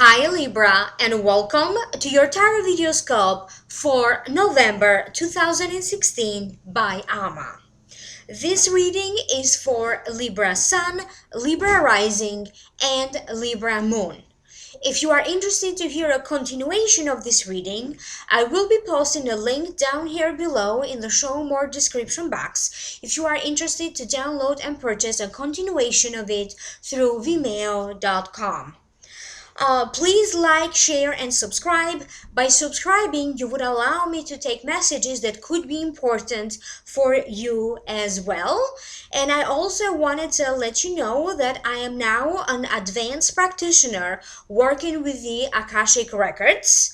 Hi Libra, and welcome to your Tarotvideoscope for November 2016 by Ama. This reading is for Libra Sun, Libra Rising, and Libra Moon. If you are interested to hear a continuation of this reading, I will be posting a link down here below in the show more description box if you are interested to download and purchase a continuation of it through vimeo.com. Please like, share, and subscribe. By subscribing, you would allow me to take messages that could be important for you as well. And I also wanted to let you know that I am now an advanced practitioner working with the Akashic records.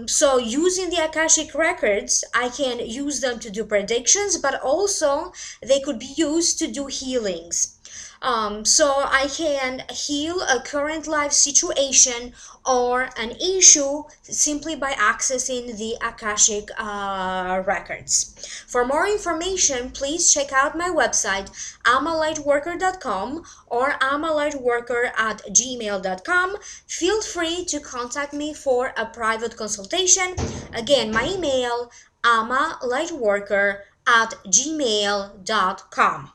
So using the Akashic records, I can use them to do predictions, but also they could be used to do healings. So I can heal a current life situation or an issue simply by accessing the Akashic records. For more information, please check out my website amalightworker.com or amalightworker@gmail.com. Feel free to contact me for a private consultation. Again, my email amalightworker@gmail.com.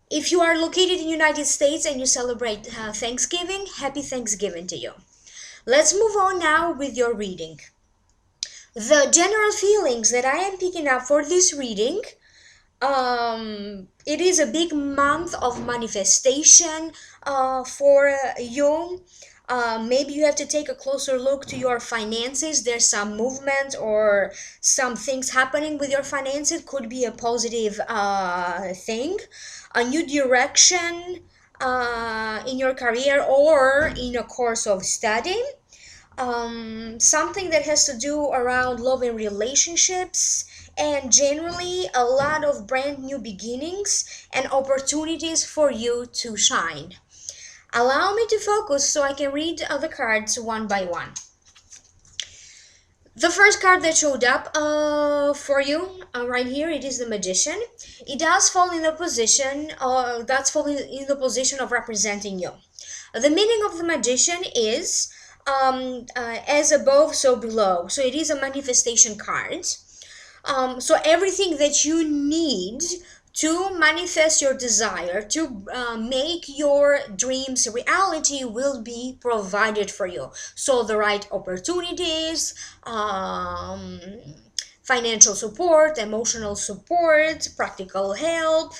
If you are located in the United States and you celebrate Thanksgiving, happy Thanksgiving to you. Let's move on now with your reading. The general feelings that I am picking up for this reading, it is a big month of manifestation for you. Maybe you have to take a closer look to your finances. There's some movement or some things happening with your finances. Could be a positive thing, a new direction in your career or in a course of study. Something that has to do around love and relationships, and generally a lot of brand new beginnings and opportunities for you to shine. Allow me to focus so I can read the cards one by one. The first card that showed up for you right here, it is the Magician. It does fall in the position, that's falling in the position of representing you. The meaning of the Magician is as above, so below. So it is a manifestation card. So everything that you need to manifest your desire, to make your dreams reality, will be provided for you. So the right opportunities, financial support, emotional support, practical help.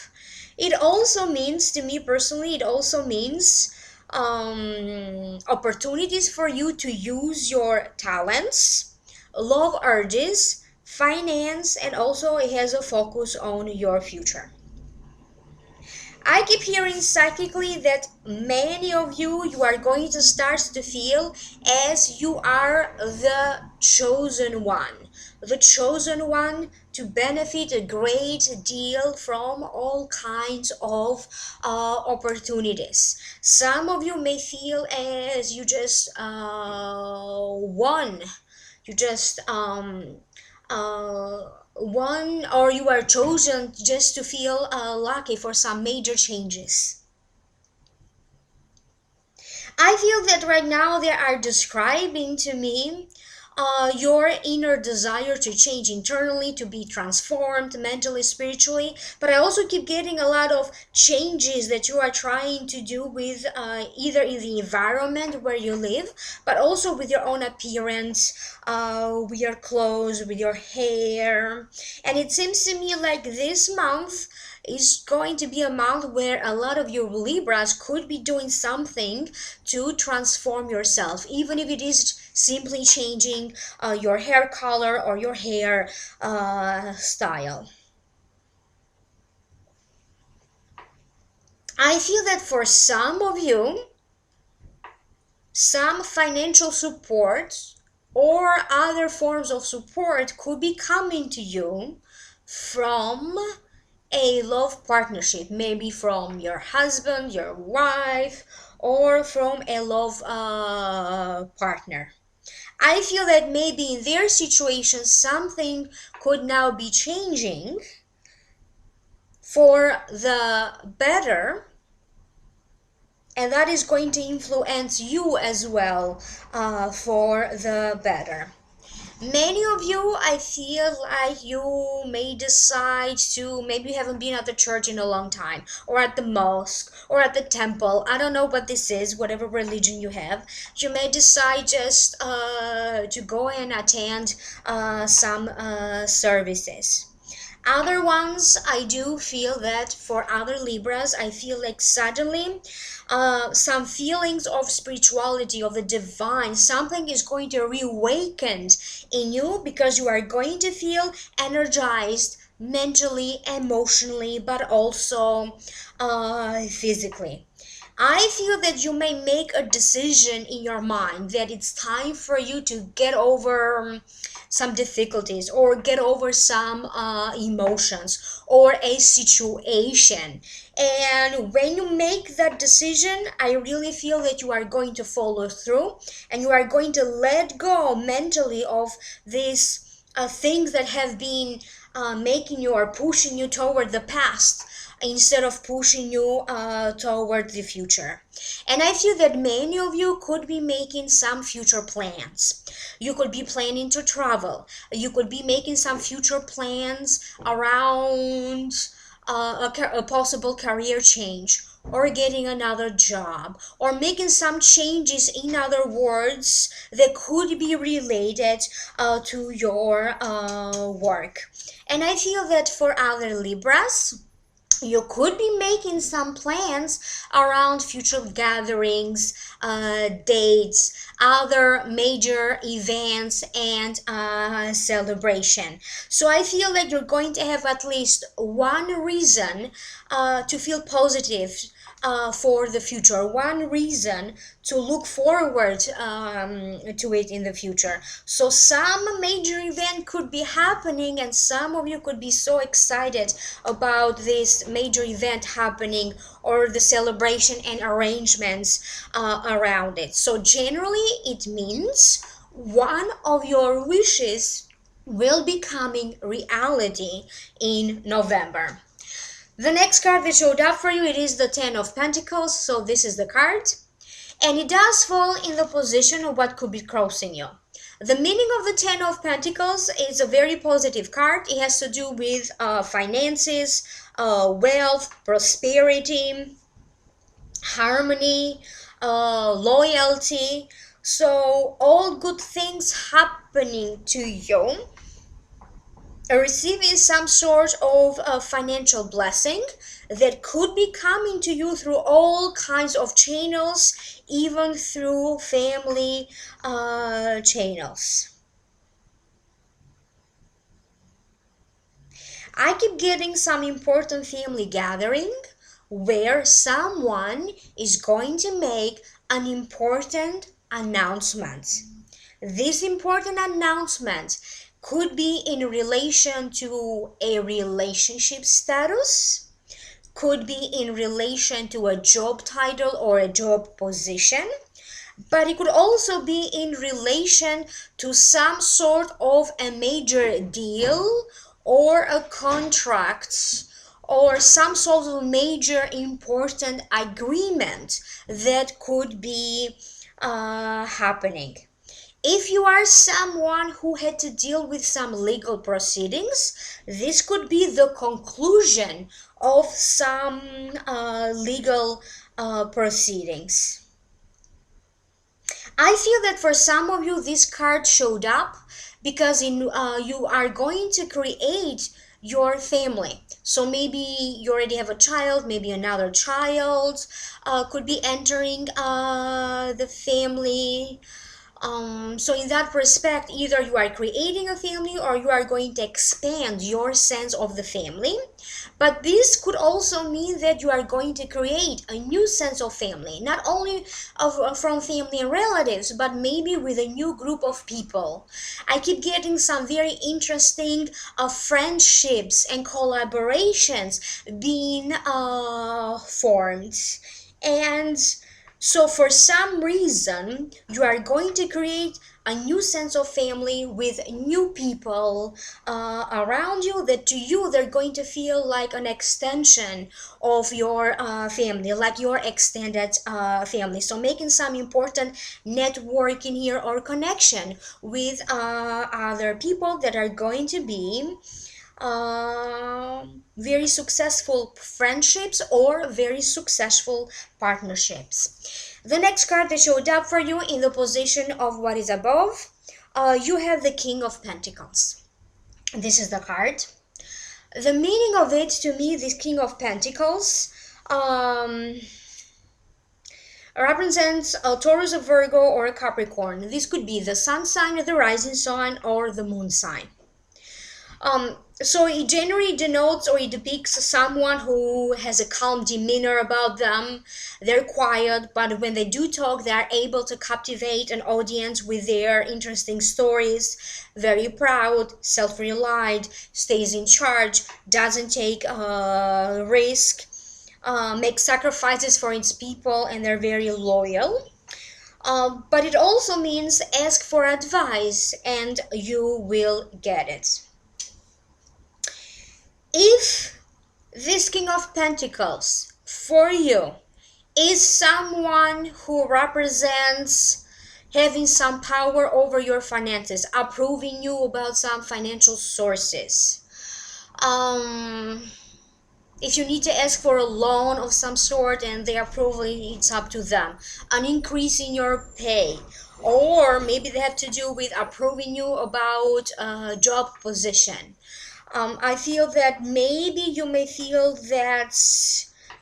It also means, to me personally, it also means opportunities for you to use your talents, love urges, finance, and also it has a focus on your future. I keep hearing psychically that many of you are going to start to feel as you are the chosen one to benefit a great deal from all kinds of opportunities. Some of you may feel as you just won. You just one, or you are chosen just to feel lucky for some major changes. I feel that right now they are describing to me your inner desire to change internally, to be transformed mentally, spiritually. But I also keep getting a lot of changes that you are trying to do with either in the environment where you live, but also with your own appearance, with your clothes, with your hair. And it seems to me like this month is going to be a month where a lot of you Libras could be doing something to transform yourself, even if it is simply changing your hair color or your hair style. I feel that for some of you, some financial support or other forms of support could be coming to you from a love partnership, maybe from your husband, your wife, or from a love partner. I feel that maybe in their situation something could now be changing for the better, and that is going to influence you as well, for the better. Many of you, I feel like you may decide to, maybe you haven't been at the church in a long time, or at the mosque, or at the temple. I don't know what this is, whatever religion you have. You may decide just to go and attend some services. Other ones, I do feel that for other Libras, I feel like suddenly some feelings of spirituality, of the divine, something is going to reawaken in you, because you are going to feel energized mentally, emotionally, but also physically. I feel that you may make a decision in your mind that it's time for you to get over some difficulties, or get over some emotions or a situation. And when you make that decision, I really feel that you are going to follow through, and you are going to let go mentally of these things that have been making you or pushing you toward the past, instead of pushing you toward the future. And I feel that many of you could be making some future plans. You could be planning to travel. You could be making some future plans around a possible career change, or getting another job, or making some changes, in other words, that could be related to your work. And I feel that for other Libras, you could be making some plans around future gatherings, dates, other major events, and celebration. So I feel like you're going to have at least one reason to feel positive for the future, one reason to look forward to it in the future. So some major event could be happening, and some of you could be so excited about this major event happening, or the celebration and arrangements around it. So generally it means one of your wishes will be becoming reality in November. The next card that showed up for you, it is the Ten of Pentacles. So this is the card, and it does fall in the position of what could be crossing you. The meaning of the Ten of Pentacles is a very positive card. It has to do with finances, wealth, prosperity, harmony, loyalty. So all good things happening to you, receiving some sort of financial blessing that could be coming to you through all kinds of channels, even through family channels. I keep getting some important family gathering where someone is going to make an important announcement. This important announcement could be in relation to a relationship status, could be in relation to a job title or a job position, but it could also be in relation to some sort of a major deal, or a contract, or some sort of major important agreement that could be happening. If you are someone who had to deal with some legal proceedings, this could be the conclusion of some legal proceedings. I feel that for some of you, this card showed up because you are going to create your family. So maybe you already have a child, maybe another child could be entering the family. So in that respect, either you are creating a family, or you are going to expand your sense of the family. But this could also mean that you are going to create a new sense of family, not only from family and relatives, but maybe with a new group of people. I keep getting some very interesting friendships and collaborations being formed. And So, for some reason, you are going to create a new sense of family with new people around you that to you they're going to feel like an extension of your family, like your extended family. So, making some important networking here or connection with other people that are going to be very successful friendships or very successful partnerships. The next card that showed up for you in the position of what is above, you have the King of Pentacles. This is the card. The meaning of it to me, this King of Pentacles, represents a Taurus, a Virgo, or a Capricorn. This could be the sun sign, the rising sign, or the moon sign. So it generally denotes or it depicts someone who has a calm demeanor about them. They're quiet, but when they do talk, they are able to captivate an audience with their interesting stories. Very proud, self-reliant, stays in charge, doesn't take risk, makes sacrifices for its people, and they're very loyal. But it also means ask for advice and you will get it. If this King of Pentacles for you is someone who represents having some power over your finances, approving you about some financial sources, if you need to ask for a loan of some sort and they approve it, it's up to them. An increase in your pay, or maybe they have to do with approving you about a job position. I feel that maybe you may feel that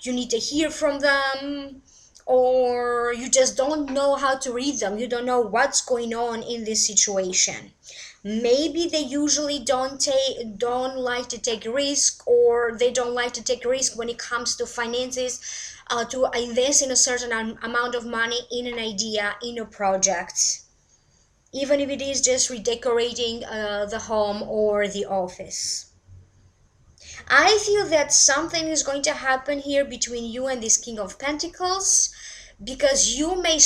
you need to hear from them, or you just don't know how to read them. You don't know what's going on in this situation. Maybe they usually don't like to take risk, or they don't like to take risk when it comes to finances, to invest in a certain amount of money in an idea, in a project, even if it is just redecorating the home or the office. I feel that something is going to happen here between you and this King of Pentacles, because you may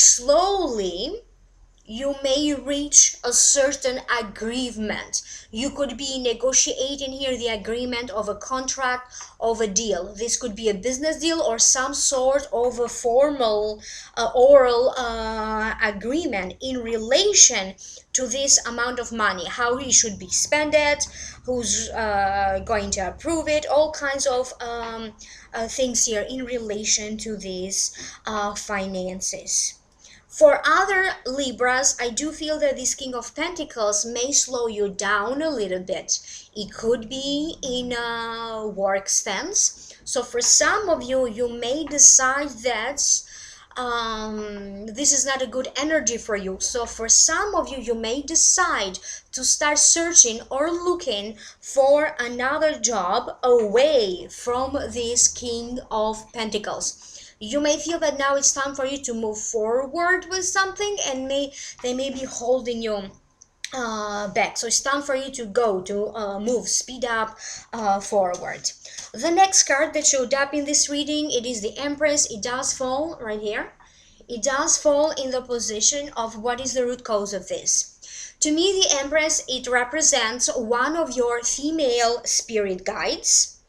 reach a certain agreement. You could be negotiating here the agreement of a contract, of a deal. This could be a business deal or some sort of a formal oral agreement in relation to this amount of money, how he should be spent it, who's going to approve it, all kinds of things here in relation to these finances. For other Libras, I do feel that this King of Pentacles may slow you down a little bit. It could be in a work stance. So for some of you, you may decide that this is not a good energy for you. So for some of you, you may decide to start searching or looking for another job away from this King of Pentacles. You may feel that now it's time for you to move forward with something, and they may be holding you back. So it's time for you to go, to move, speed up forward. The next card that showed up in this reading, it is the Empress. It does fall right here. It does fall in the position of what is the root cause of this. To me, the Empress, it represents one of your female spirit guides.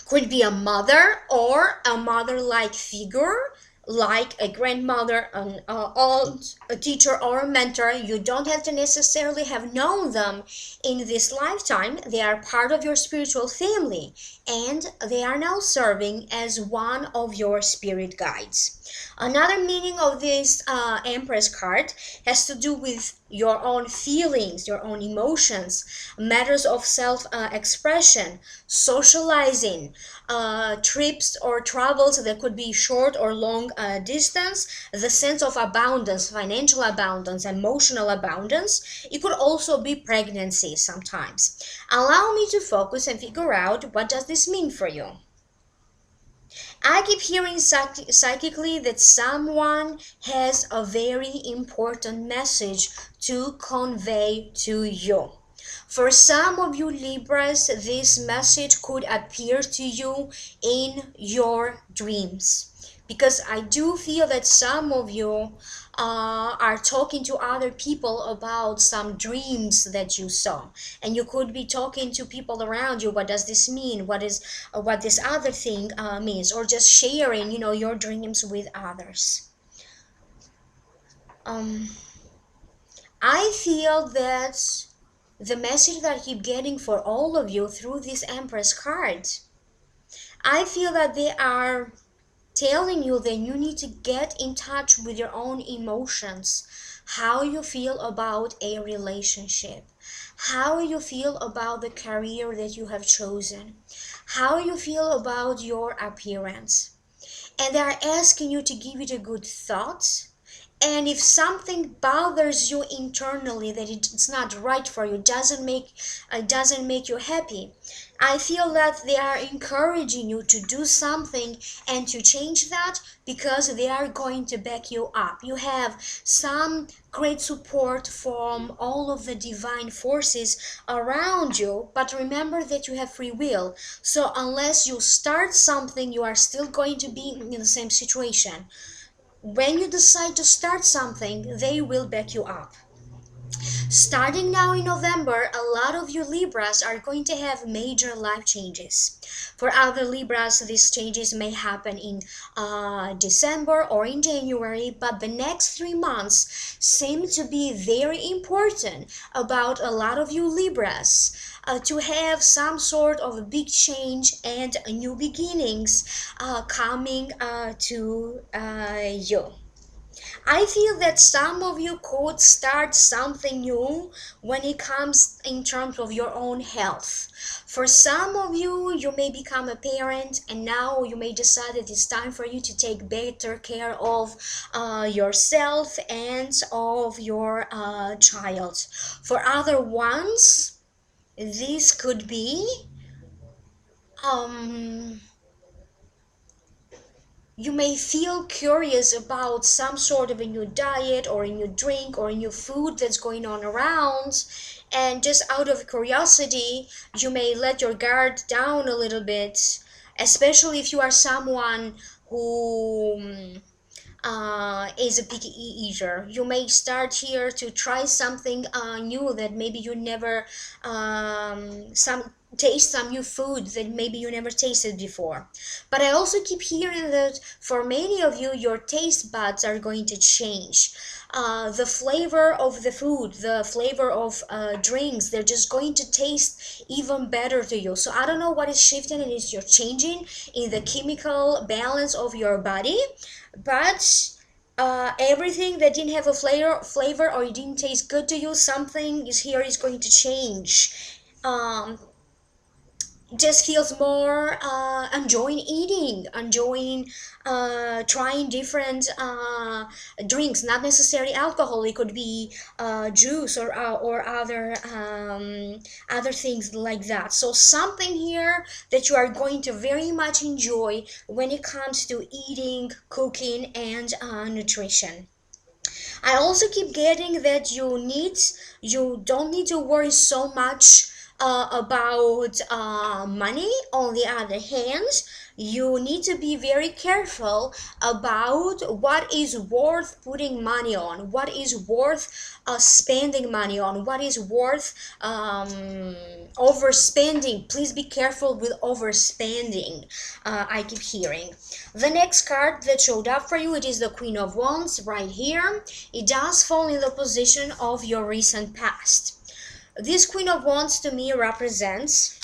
Could be a mother or a mother-like figure, like a grandmother, an aunt, a teacher, or a mentor. You don't have to necessarily have known them in this lifetime. They are part of your spiritual family, and they are now serving as one of your spirit guides. Another meaning of this Empress card has to do with your own feelings, your own emotions, matters of self-expression, socializing, trips or travels that could be short or long distance, the sense of abundance, financial abundance, emotional abundance. It could also be pregnancy sometimes. Allow me to focus and figure out, what does this mean for you? I keep hearing psychically that someone has a very important message to convey to you. For some of you Libras, this message could appear to you in your dreams. Because I do feel that some of you are talking to other people about some dreams that you saw, and you could be talking to people around you. What does this mean? What this other thing means, or just sharing, your dreams with others. Um, I feel that the message that I keep getting for all of you through this Empress card, I feel that they are telling you that you need to get in touch with your own emotions, how you feel about a relationship, how you feel about the career that you have chosen, how you feel about your appearance. And they are asking you to give it a good thought. And if something bothers you internally, that it's not right for you, doesn't make you happy, I feel that they are encouraging you to do something and to change that, because they are going to back you up. You have some great support from all of the divine forces around you, but remember that you have free will. So unless you start something, you are still going to be in the same situation. When you decide to start something, they will back you up. Starting now in November, a lot of you Libras are going to have major life changes. For other Libras, these changes may happen in December or in January, but the next 3 months seem to be very important about a lot of you Libras. To have some sort of a big change and new beginnings coming to you. I feel that some of you could start something new when it comes in terms of your own health. For some of you, you may become a parent, and now you may decide that it's time for you to take better care of yourself and of your child. For other ones, this could be um, you may feel curious about some sort of a new diet or a new drink or a new food that's going on around, and just out of curiosity you may let your guard down a little bit, especially if you are someone who is a picky eater. You may start here to try something new that maybe you never some taste some new food that maybe you never tasted before. But I also keep hearing that for many of you, your taste buds are going to change. The flavor of the food, the flavor of drinks, they're just going to taste even better to you. So I don't know what is shifting, and it's you're changing in the chemical balance of your body, but everything that didn't have a flavor or it didn't taste good to you, something is here is going to change. Um, just feels more enjoying eating, enjoying trying different drinks, not necessarily alcohol. It could be juice or other things like that. So something here that you are going to very much enjoy when it comes to eating, cooking, and nutrition. I also keep getting that you don't need to worry so much about money. On the other hand, you need to be very careful about what is worth putting money on, what is worth spending money on, what is worth overspending. Please be careful with overspending. I keep hearing. The next card that showed up for you, it is the Queen of Wands right here. It does fall in the position of your recent past. This Queen of Wands to me represents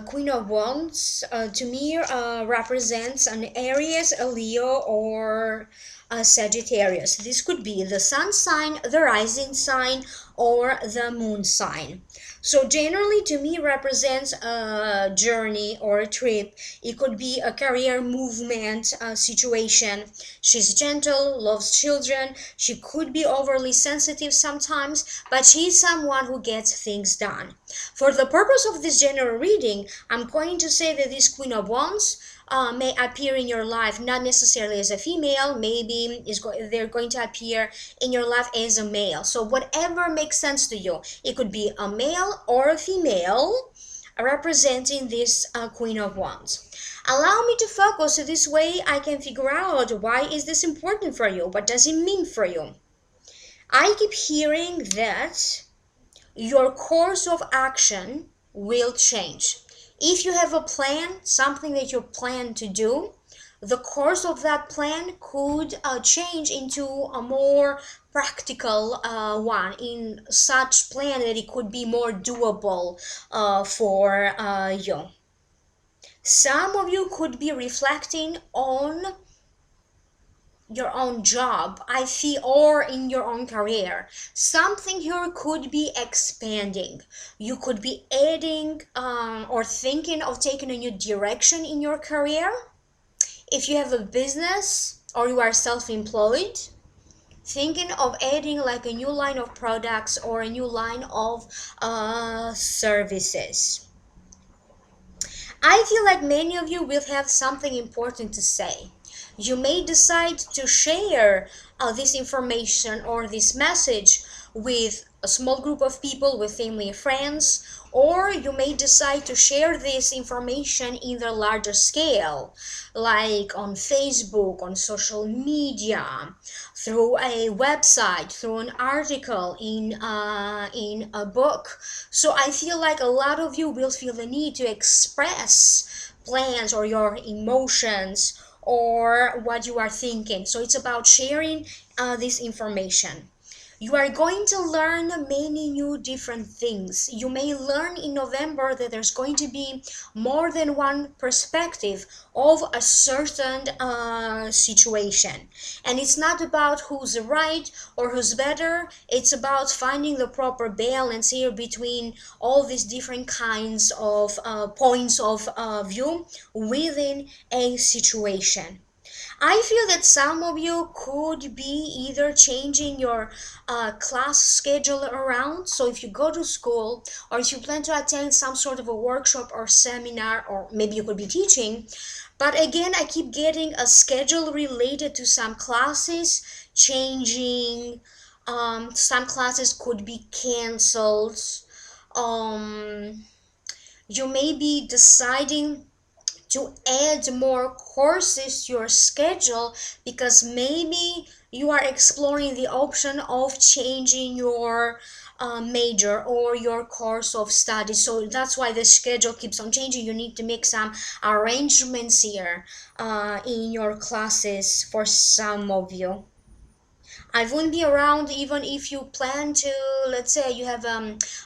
Queen of Wands to me represents an Aries, a Leo, or a Sagittarius. This could be the sun sign, the rising sign, or the moon sign. So generally to me represents a journey or a trip. It could be a career movement situation. She's gentle, loves children. She could be overly sensitive sometimes, but she's someone who gets things done. For the purpose of this general reading, I'm going to say that this Queen of Wands may appear in your life not necessarily as a female, maybe they're going to appear in your life as a male. So whatever makes sense to you, it could be a male or a female representing this Queen of Wands. Allow me to focus so this way I can figure out why is this important for you, what does it mean for you. I keep hearing that your course of action will change. If you have a plan, something that you plan to do, the course of that plan could change into a more practical one, in such plan that it could be more doable for you. Some of you could be reflecting on your own job, I feel, or in your own career. Something here could be expanding. You could be adding or thinking of taking a new direction in your career. If you have a business or you are self-employed, thinking of adding like a new line of products or a new line of services. I feel like many of you will have something important to say. You may decide to share this information or this message with a small group of people, with family and friends, or you may decide to share this information in the larger scale, like on Facebook, on social media, through a website, through an article, in a book. So I feel like a lot of you will feel the need to express plans or your emotions or what you are thinking. So it's about sharing this information. You are going to learn many new different things. You may learn in November that there's going to be more than one perspective of a certain situation. And it's not about who's right or who's better. It's about finding the proper balance here between all these different kinds of points of view within a situation. I feel that some of you could be either changing your class schedule around. So if you go to school or if you plan to attend some sort of a workshop or seminar, or maybe you could be teaching. But again, I keep getting a schedule related to some classes changing. Some classes could be canceled. Um, you may be deciding to add more courses to your schedule because maybe you are exploring the option of changing your major or your course of study. So that's why the schedule keeps on changing. You need to make some arrangements here in your classes for some of you. I wouldn't be around even if you plan to, let's say you have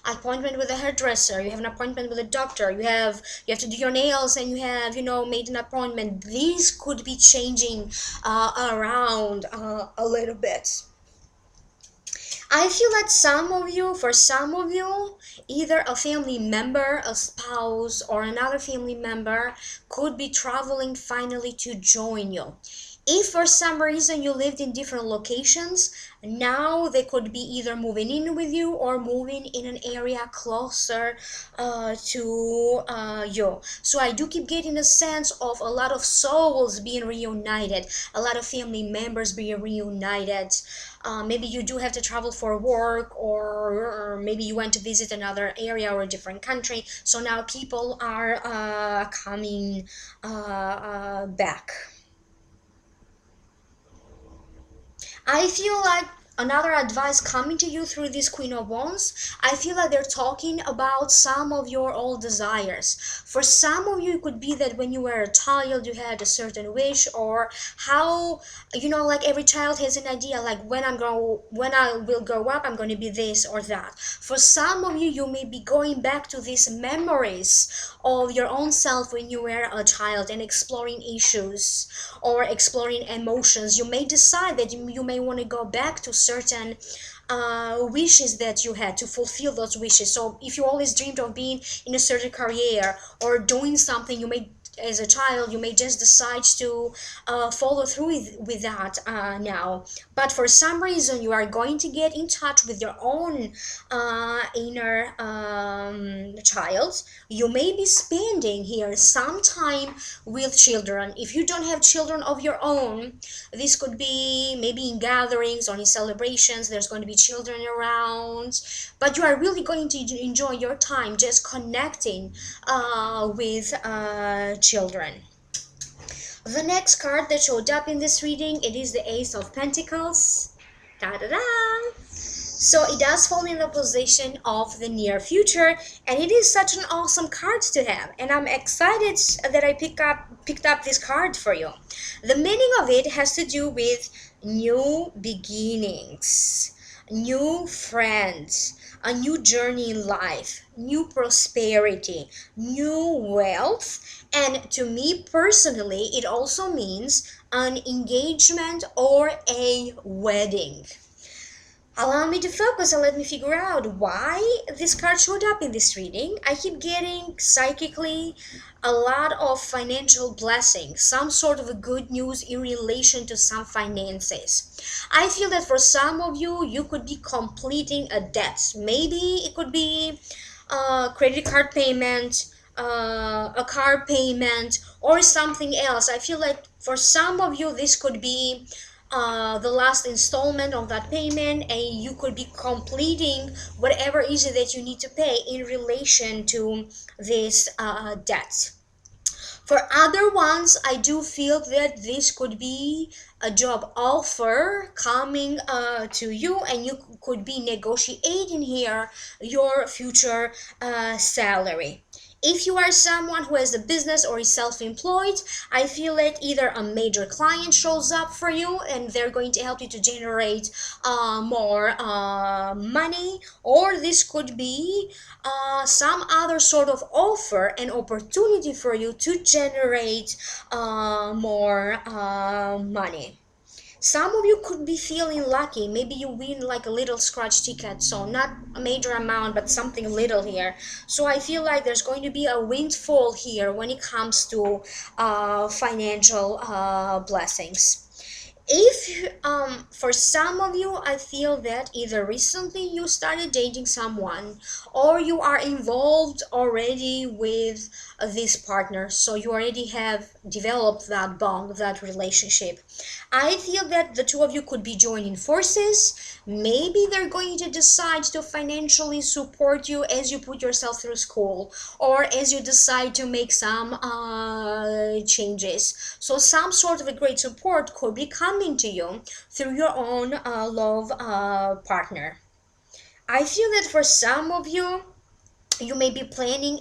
appointment with a hairdresser, you have an appointment with a doctor, you have to do your nails and you have, made an appointment. These could be changing around a little bit. I feel that for some of you, either a family member, a spouse, or another family member could be traveling finally to join you. If for some reason you lived in different locations, now they could be either moving in with you or moving in an area closer to you. So I do keep getting a sense of a lot of souls being reunited, a lot of family members being reunited. Maybe you do have to travel for work, or maybe you went to visit another area or a different country. So now people are coming back. I feel like another advice coming to you through this Queen of Wands, I feel like they're talking about some of your old desires. For some of you, it could be that when you were a child, you had a certain wish, or how, like every child has an idea, like when I will grow up, I'm going to be this or that. For some of you, you may be going back to these memories of your own self when you were a child and exploring issues or exploring emotions. You may decide that you may want to go back to certain wishes that you had, to fulfill those wishes. So if you always dreamed of being in a certain career or doing something, you may, as a child, you may just decide to follow through with that now. But for some reason, you are going to get in touch with your own inner child. You may be spending here some time with children. If you don't have children of your own, this could be maybe in gatherings or in celebrations, there's going to be children around, but you are really going to enjoy your time just connecting with children. The next card that showed up in this reading, it is the Ace of Pentacles. Ta-da-da! So it does fall in the position of the near future, and it is such an awesome card to have. And I'm excited that I picked up this card for you. The meaning of it has to do with new beginnings, new friends, a new journey in life, new prosperity, new wealth. And to me personally, it also means an engagement or a wedding. Allow me to focus and let me figure out why this card showed up in this reading. I keep getting psychically a lot of financial blessings, some sort of a good news in relation to some finances. I feel that for some of you, you could be completing a debt. Maybe it could be a credit card payment, a car payment, or something else. I feel like for some of you, this could be the last installment of that payment, and you could be completing whatever is it that you need to pay in relation to this debt. For other ones, I do feel that this could be a job offer coming to you, and you could be negotiating here your future salary. If you are someone who has a business or is self-employed, I feel like either a major client shows up for you and they're going to help you to generate more money, or this could be some other sort of offer and opportunity for you to generate more money. Some of you could be feeling lucky. Maybe you win like a little scratch ticket, so not a major amount, but something little here. So I feel like there's going to be a windfall here when it comes to financial blessings. If for some of you, I feel that either recently you started dating someone or you are involved already with this partner, so you already have developed that bond, that relationship. I feel that the two of you could be joining forces. Maybe they're going to decide to financially support you as you put yourself through school, or as you decide to make some changes. So some sort of a great support could be coming to you through your own love partner. I feel that for some of you, you may be planning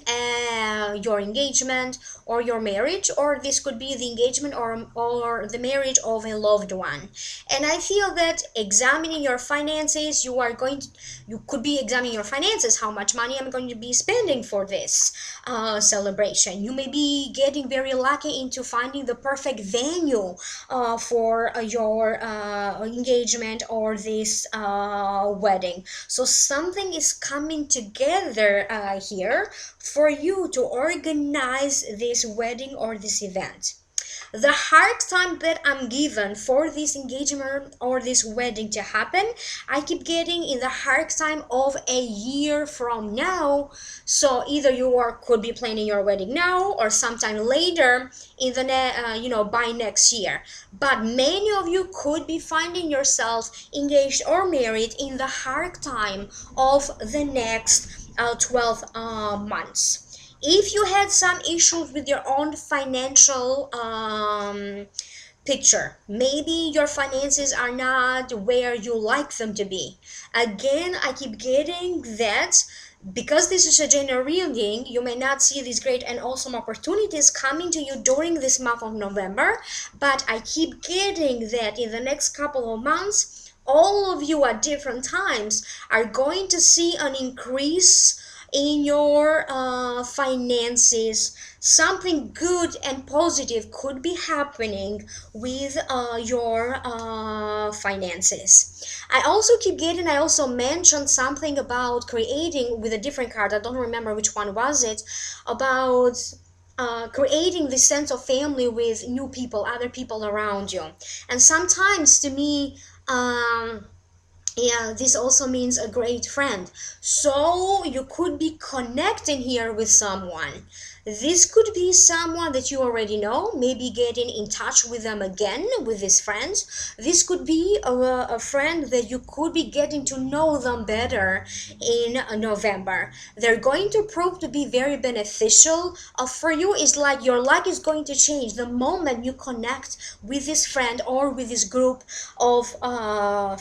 your engagement or your marriage, or this could be the engagement or the marriage of a loved one. And I feel that examining your finances, you could be examining your finances. How much money I'm going to be spending for this celebration? You may be getting very lucky into finding the perfect venue for your engagement or this wedding. So something is coming together here for you to organize this wedding or this event. The hard time that I'm given for this engagement or this wedding to happen, I keep getting in the hard time of a year from now. So either could be planning your wedding now or sometime later in the by next year. But many of you could be finding yourself engaged or married in the hard time of the next 12 months. If you had some issues with your own financial picture, maybe your finances are not where you like them to be. Again, I keep getting that because this is a general reading, you may not see these great and awesome opportunities coming to you during this month of November, but I keep getting that in the next couple of months, all of you at different times are going to see an increase in your finances. Something good and positive could be happening with your finances. I also mentioned something about creating with a different card. I don't remember which one was it, about creating this sense of family with new people, other people around you. And sometimes to me, yeah, this also means a great friend. So you could be connecting here with someone. This could be someone that you already know, maybe getting in touch with them again, with these friends. This could be a friend that you could be getting to know them better in November. They're going to prove to be very beneficial for you. It's like your life is going to change the moment you connect with this friend or with this group of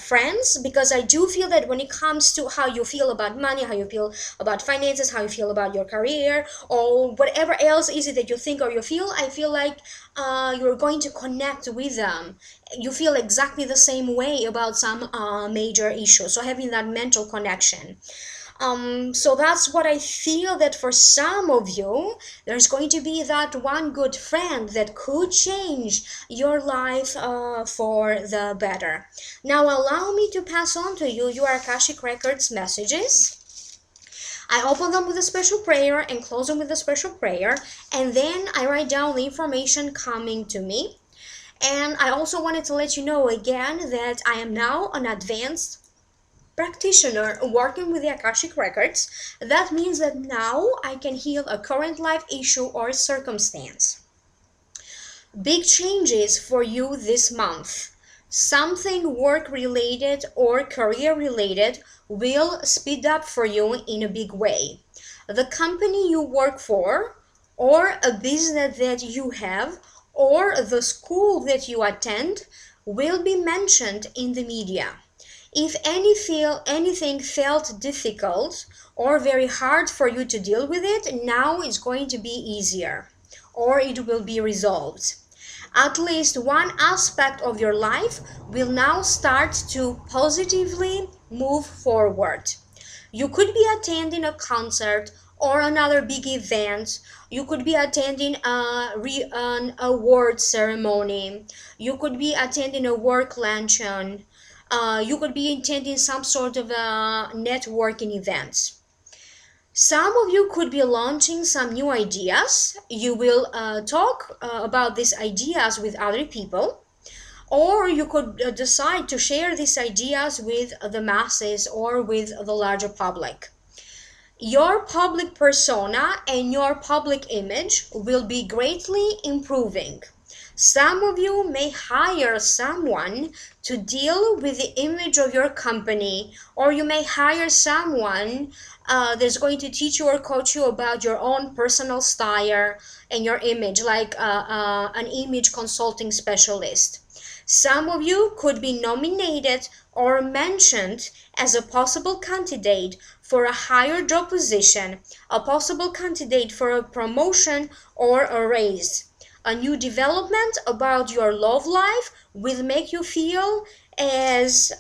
friends, because I do feel that when it comes to how you feel about money, how you feel about finances, how you feel about your career, or whatever else is it that you think or you feel, I feel like you're going to connect with them. You feel exactly the same way about some major issues. So having that mental connection. So that's what I feel, that for some of you, there's going to be that one good friend that could change your life for the better. Now, allow me to pass on to you your Akashic Records messages. I open them with a special prayer and close them with a special prayer, and then I write down the information coming to me. And I also wanted to let you know again that I am now an advanced practitioner working with the Akashic Records. That means that now I can heal a current life issue or circumstance. Big changes for you this month. Something work related or career related will speed up for you in a big way. The company you work for, or a business that you have, or the school that you attend will be mentioned in the media. If anything felt difficult or very hard for you to deal with it, now it's going to be easier, or it will be resolved. At least one aspect of your life will now start to positively move forward. You could be attending a concert or another big event. You could be attending an award ceremony. You could be attending a work luncheon. You could be attending some sort of a networking event. Some of you could be launching some new ideas. You will talk about these ideas with other people, or you could decide to share these ideas with the masses or with the larger public. Your public persona and your public image will be greatly improving. Some of you may hire someone to deal with the image of your company, or you may hire someone that's going to teach you or coach you about your own personal style and your image, like an image consulting specialist. Some of you could be nominated or mentioned as a possible candidate for a higher job position, a possible candidate for a promotion or a raise. A new development about your love life will make you feel as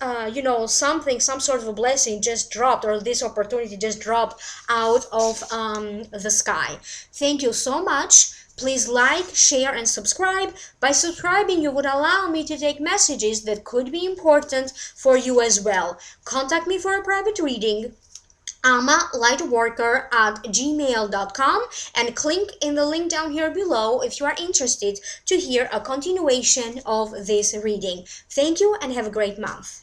some sort of a blessing just dropped, or this opportunity just dropped out of the sky. Thank you so much. Please like, share, and subscribe. By subscribing, you would allow me to take messages that could be important for you as well. Contact me for a private reading, amalightworker@gmail.com, and click in the link down here below if you are interested to hear a continuation of this reading. Thank you and have a great month.